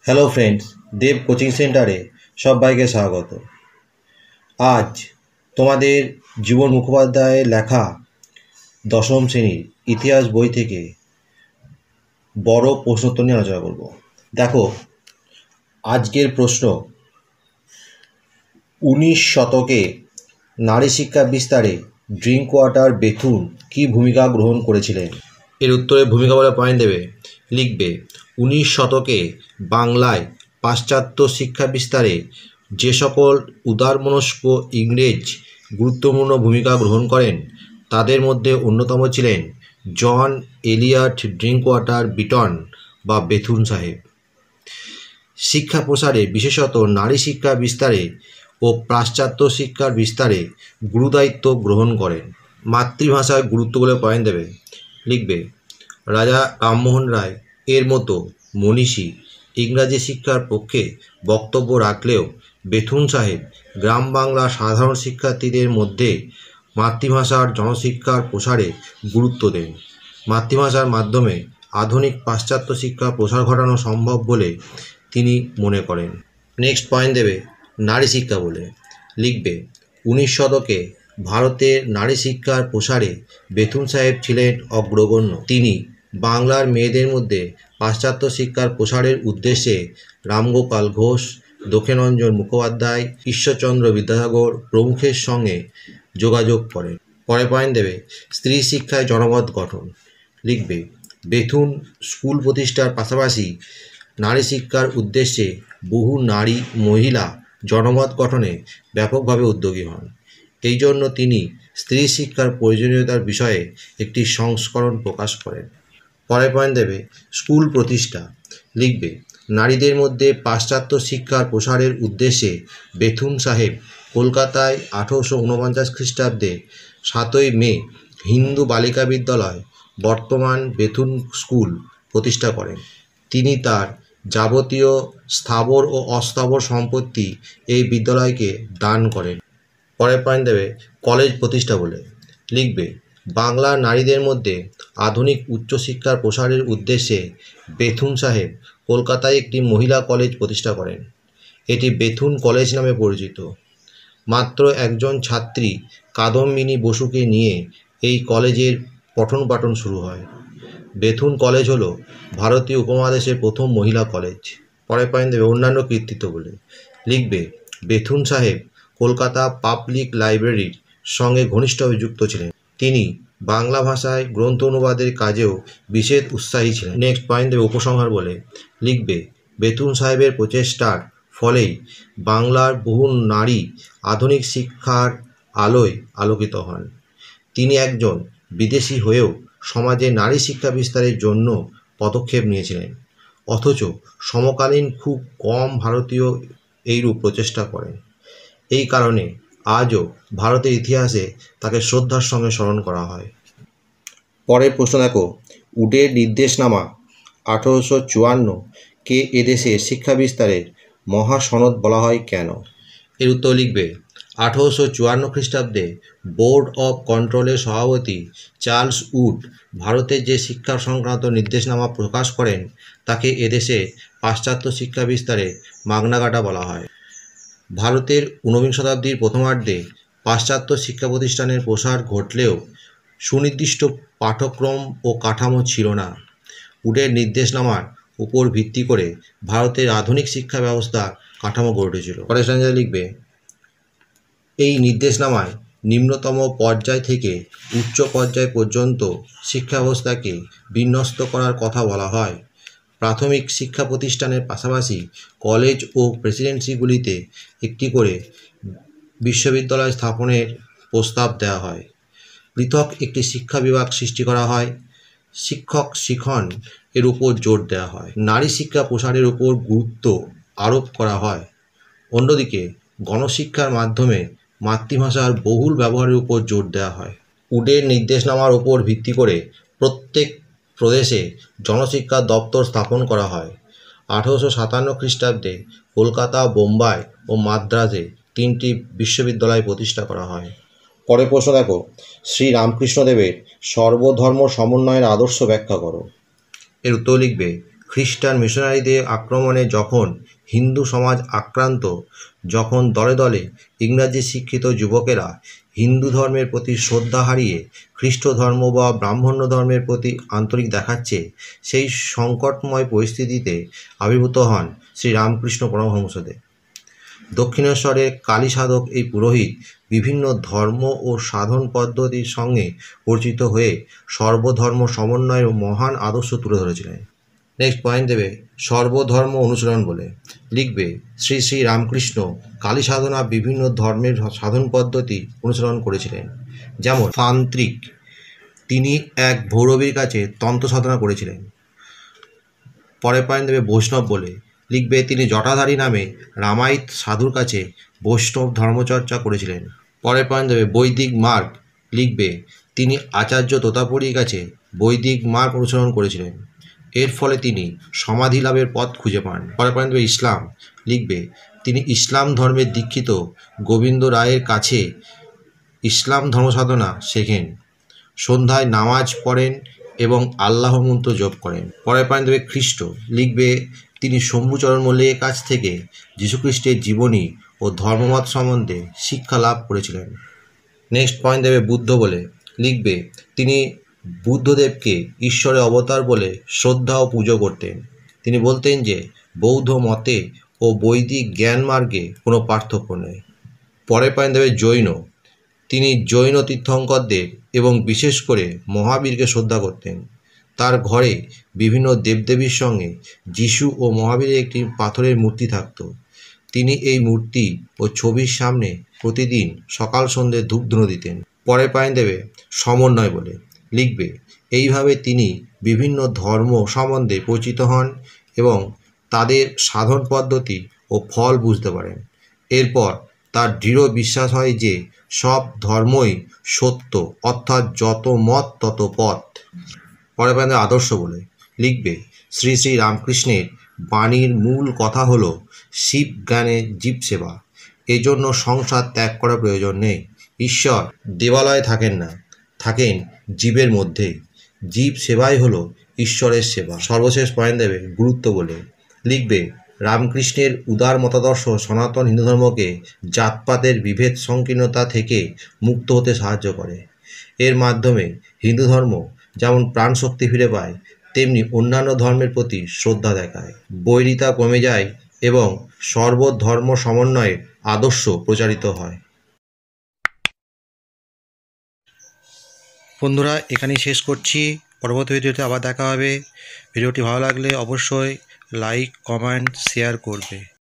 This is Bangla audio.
হ্যালো ফ্রেন্ডস, দেব কোচিং সেন্টারে সবাইকে স্বাগত। আজ তোমাদের জীবন মুখোপাধ্যায়ের লেখা দশম শ্রেণীর ইতিহাস বই থেকে বড় প্রশ্নোত্তর নিয়ে আলোচনা করব। দেখো, আজকের প্রশ্ন, 19 শতকে নারী শিক্ষা বিস্তারে ড্রিঙ্ক ওয়াটার বেথুন কী ভূমিকা গ্রহণ করেছিলেন? এর উত্তরে ভূমিকা বলে পয়েন্ট দেবে, লিখবে 19 শতকে বাংলায় পাশ্চাত্য শিক্ষা বিস্তারে যে সকল উদারমনস্ক ইংরেজ গুরুত্বপূর্ণ ভূমিকা গ্রহণ করেন তাদের মধ্যে অন্যতম ছিলেন জন এলিয়ট ড্রিঙ্কওয়াটার বিটন বা বেথুন সাহেব। শিক্ষা প্রসারে, বিশেষত নারী শিক্ষা বিস্তারে ও পাশ্চাত্য শিক্ষার বিস্তারে গুরুদায়িত্ব গ্রহণ করেন। মাতৃভাষার গুরুত্ব বলে পয়েন্ট দেবে, লিখবে রাজা রামমোহন রায় এর মতো মনীষী ইংরাজি শিক্ষার পক্ষে বক্তব্য রাখলেও বেথুন সাহেব গ্রাম বাংলার সাধারণ শিক্ষার্থীদের মধ্যে মাতৃভাষার জনশিক্ষার প্রসারে গুরুত্ব দেন। মাতৃভাষার মাধ্যমে আধুনিক পাশ্চাত্য শিক্ষা প্রসার ঘটানো সম্ভব বলে তিনি মনে করেন। নেক্সট পয়েন্ট দেবে নারী শিক্ষা বলে, লিখবে 19 শতকে ভারতের নারী শিক্ষার প্রসারে বেথুন সাহেব ছিলেন অগ্রগণ্য। তিনি বাংলার মেয়েদের মধ্যে পাশ্চাত্য শিক্ষার প্রসারের উদ্দেশ্যে রামগোপাল ঘোষ, দক্ষিণরঞ্জন মুখোপাধ্যায়, ঈশ্বরচন্দ্র বিদ্যাসাগর প্রমুখের সঙ্গে যোগাযোগ করেন। পরে পয়েন্ট দেবে স্ত্রী শিক্ষায় জনমত গঠন, লিখবে বেথুন স্কুল প্রতিষ্ঠার পাশাপাশি নারী শিক্ষার উদ্দেশ্যে বহু নারী মহিলা জনমত গঠনে ব্যাপকভাবে উদ্যোগী হন। এই জন্য তিনি স্ত্রী শিক্ষার প্রয়োজনীয়তার বিষয়ে একটি সংস্করণ প্রকাশ করেন। পরে পয়েন্ট দেবে স্কুল প্রতিষ্ঠা, লিখবে নারীদের মধ্যে পাশ্চাত্য শিক্ষার প্রসারের উদ্দেশ্যে বেথুন সাহেব কলকাতায় 1849 খ্রিস্টাব্দে 7ই মে হিন্দু বালিকা বিদ্যালয়, বর্তমান বেথুন স্কুল প্রতিষ্ঠা করেন। তিনি তার যাবতীয় স্থাবর ও অস্থাবর সম্পত্তি এই বিদ্যালয়কে দান করেন। পরে পয়েন্ট দেবে কলেজ প্রতিষ্ঠা বলে, লিখবে বাংলার নারীদের মধ্যে আধুনিক উচ্চশিক্ষার প্রসারের উদ্দেশ্যে বেথুন সাহেব কলকাতায় একটি মহিলা কলেজ প্রতিষ্ঠা করেন। এটি বেথুন কলেজ নামে পরিচিত। মাত্র একজন ছাত্রী কাদম্বিনী বসুকে নিয়ে এই কলেজের পঠন পাঠন শুরু হয়। বেথুন কলেজ হল ভারতীয় উপমহাদেশের প্রথম মহিলা কলেজ। পরে পয়েন্ট দেবে অন্যান্য কৃতিত্ব বলে, লিখবে বেথুন সাহেব কলকাতা পাবলিক লাইব্রেরির সঙ্গে ঘনিষ্ঠভাবে যুক্ত ছিলেন। তিনি বাংলা ভাষায় গ্রন্থ অনুবাদের কাজেও বিশেষ উৎসাহী ছিলেন। নেক্সট পয়েন্ট দেবে উপসংহার বলে, লিখবে বেথুন সাহেবের প্রচেষ্টার ফলেই বাংলার বহু নারী আধুনিক শিক্ষার আলোয় আলোকিত হন। তিনি একজন বিদেশি হয়েও সমাজে নারী শিক্ষা বিস্তারের জন্য পদক্ষেপ নিয়েছিলেন, অথচ সমকালীন খুব কম ভারতীয় এইরূপ প্রচেষ্টা করেন। এই কারণে আজও ভারতের ইতিহাসে তাকে শ্রদ্ধার সঙ্গে স্মরণ করা হয়। পরের প্রশ্ন দেখো, উডের নির্দেশনামা 1854 কে এদেশে শিক্ষা বিস্তারের মহাসনদ বলা হয় কেন? এর উত্তর লিখবে 1854 খ্রিস্টাব্দে বোর্ড অব কন্ট্রোলের সভাপতি চার্লস উড ভারতের যে শিক্ষা সংক্রান্ত নির্দেশনামা প্রকাশ করেন তাকে এদেশে পাশ্চাত্য শিক্ষা বিস্তারে মাগনা কাটা বলা হয়। ভারতের 19 শতাব্দীর প্রথমার্ধে পাশ্চাত্য শিক্ষা প্রতিষ্ঠানের প্রসার ঘটলেও সুনির্দিষ্ট পাঠ্যক্রম ও কাঠামো ছিল না। উডের নির্দেশনামার উপর ভিত্তি করে ভারতের আধুনিক শিক্ষা ব্যবস্থা কাঠামো গড়ে উঠেছিল। পরের স্ট্যান্সে লিখবে এই নির্দেশনামায় নিম্নতম পর্যায় থেকে উচ্চ পর্যায় পর্যন্ত শিক্ষা ব্যবস্থাকে বিন্যস্ত করার কথা বলা হয়। প্রাথমিক শিক্ষা প্রতিষ্ঠানের পাশাপাশি কলেজ ও প্রেসিডেন্সিগুলিতে একটি করে বিশ্ববিদ্যালয় স্থাপনের প্রস্তাব দেওয়া হয়। পৃথক একটি শিক্ষা বিভাগ সৃষ্টি করা হয়। শিক্ষক শিখন এর উপর জোর দেওয়া হয়। নারী শিক্ষা প্রসারের উপর গুরুত্ব আরোপ করা হয়। অন্যদিকে গণশিক্ষার মাধ্যমে মাতৃভাষার বহুল ব্যবহারের উপর জোর দেওয়া হয়। উডের নির্দেশনামার উপর ভিত্তি করে প্রত্যেক প্রদেশে জনশিক্ষা দপ্তর স্থাপন করা হয়। 1857 খ্রিস্টাব্দে কলকাতা, বোম্বাই ও মাদ্রাজে 3টি বিশ্ববিদ্যালয় প্রতিষ্ঠা করা হয়। পরের প্রশ্ন দেখো, শ্রী রামকৃষ্ণদেবের সর্বধর্ম সমন্বয়ের আদর্শ ব্যাখ্যা করো। এর উত্তর লিখবে খ্রিস্টান মিশনারিদের আক্রমণে যখন হিন্দু সমাজ আক্রান্ত, যখন দলে দলে ইংরাজি শিক্ষিত যুবকেরা হিন্দু ধর্মের প্রতি শ্রদ্ধা হারিয়ে খ্রিস্ট ধর্ম বা ব্রাহ্মণ্য ধর্মের প্রতি আন্তরিক দেখাচ্ছে, সেই সংকটময় পরিস্থিতিতে আবির্ভূত হন শ্রী রামকৃষ্ণ পরমহংসদেব। দক্ষিণেশ্বরের কালী সাধক এই পুরোহিত বিভিন্ন ধর্ম ও সাধন পদ্ধতির সঙ্গে পরিচিত হয়ে সর্বধর্ম সমন্বয়ের মহান আদর্শ তুলে ধরেছিলেন। নেক্সট পয়েন্ট দেবে সর্বধর্ম অনুশীলন বলে। লিখবে শ্রী শ্রী রামকৃষ্ণ কালী সাধনা বিভিন্ন ধর্মের সাধন পদ্ধতি অনুসরণ করেছিলেন। যেমন তান্ত্রিক, তিনি এক ভৈরবীর কাছে তন্ত্র সাধনা করেছিলেন। পরের পয়েন্ট দেবে বৈষ্ণব বলে। লিখবে তিনি জটাধারী নামে রামায়িত সাধুর কাছে বৈষ্ণব ধর্মচর্চা করেছিলেন। পরের পয়েন্ট দেবে বৈদিক মার্গ। লিখবে তিনি আচার্য তোতাপুরীর কাছে বৈদিক মার্গ অনুসরণ করেছিলেন। এর ফলে তিনি সমাধি লাভের পথ খুঁজে পান। পরের পয়েন্ট দেবে ইসলাম। লিখবে তিনি ইসলাম ধর্মের দীক্ষিত গোবিন্দ রায়ের কাছে ইসলাম ধর্মসাধনা শেখেন। সন্ধ্যায় নামাজ পড়েন এবং আল্লাহ মন্ত্র জপ করেন। পরের পয়েন্ট দেবে খ্রিস্ট। লিখবে তিনি শম্ভুচরণ মল্লিকের কাছ থেকে যীশুখ্রিস্টের জীবনী ও ধর্মমত সম্বন্ধে শিক্ষা লাভ করেছিলেন। নেক্সট পয়েন্ট দেবে বুদ্ধ বলে। লিখবে তিনি বুদ্ধদেবকে ঈশ্বরের অবতার বলে শ্রদ্ধা ও পুজো করতেন। তিনি বলতেন যে বৌদ্ধ মতে ও বৈদিক জ্ঞান মার্গে কোনো পার্থক্য নেই। পরের পয়েন্ট দেবে জৈন। তিনি জৈন তীর্থঙ্করদের এবং বিশেষ করে মহাবীরকে শ্রদ্ধা করতেন। তার ঘরে বিভিন্ন দেবদেবীর সঙ্গে যিশু ও মহাবীরের একটি পাথরের মূর্তি থাকত। তিনি এই মূর্তি ও ছবির সামনে প্রতিদিন সকাল সন্ধ্যে ধূপধুনো দিতেন। পরের পয়েন্ট দেবে সমন্বয় বলে। লিখবে এইভাবে তিনি বিভিন্ন ধর্ম সম্বন্ধে পরিচিত হন এবং তাদের সাধন পদ্ধতি ও ফল বুঝতে পারেন। এরপর তার দৃঢ় বিশ্বাস হয় যে সব ধর্মই সত্য, অর্থাৎ যত মত তত পথ। পরে পয়েন্ট আদর্শ বলে। লিখবে শ্রী শ্রী রামকৃষ্ণের বাণীর মূল কথা হলো শিব জ্ঞানে জীব সেবা। এজন্য সংসার ত্যাগ করার প্রয়োজন নেই। ঈশ্বর দেবালয়ে থাকেন না, থাকেন জীবের মধ্যেই। জীব সেবাই হলো ঈশ্বরের সেবা। সর্বশেষ পয়েন্ট দেবে গুরুত্ব বলে। লিখবে রামকৃষ্ণের উদার মতাদর্শ সনাতন হিন্দু ধর্মকে জাতপাতের বিভেদ সংকীর্ণতা থেকে মুক্ত হতে সাহায্য করে। এর মাধ্যমে হিন্দু ধর্ম যেমন প্রাণশক্তি ফিরে পায়, তেমনি অন্যান্য ধর্মের প্রতি শ্রদ্ধা দেখায়, বৈরিতা কমে যায় এবং সর্বধর্ম সমন্বয়ের আদর্শ প্রচারিত হয়। বন্ধুরা, এখানেই শেষ করছি। পরবর্তী ভিডিওতে আবার দেখা হবে। ভিডিওটি ভালো লাগলে অবশ্যই লাইক, কমেন্ট, শেয়ার করবে।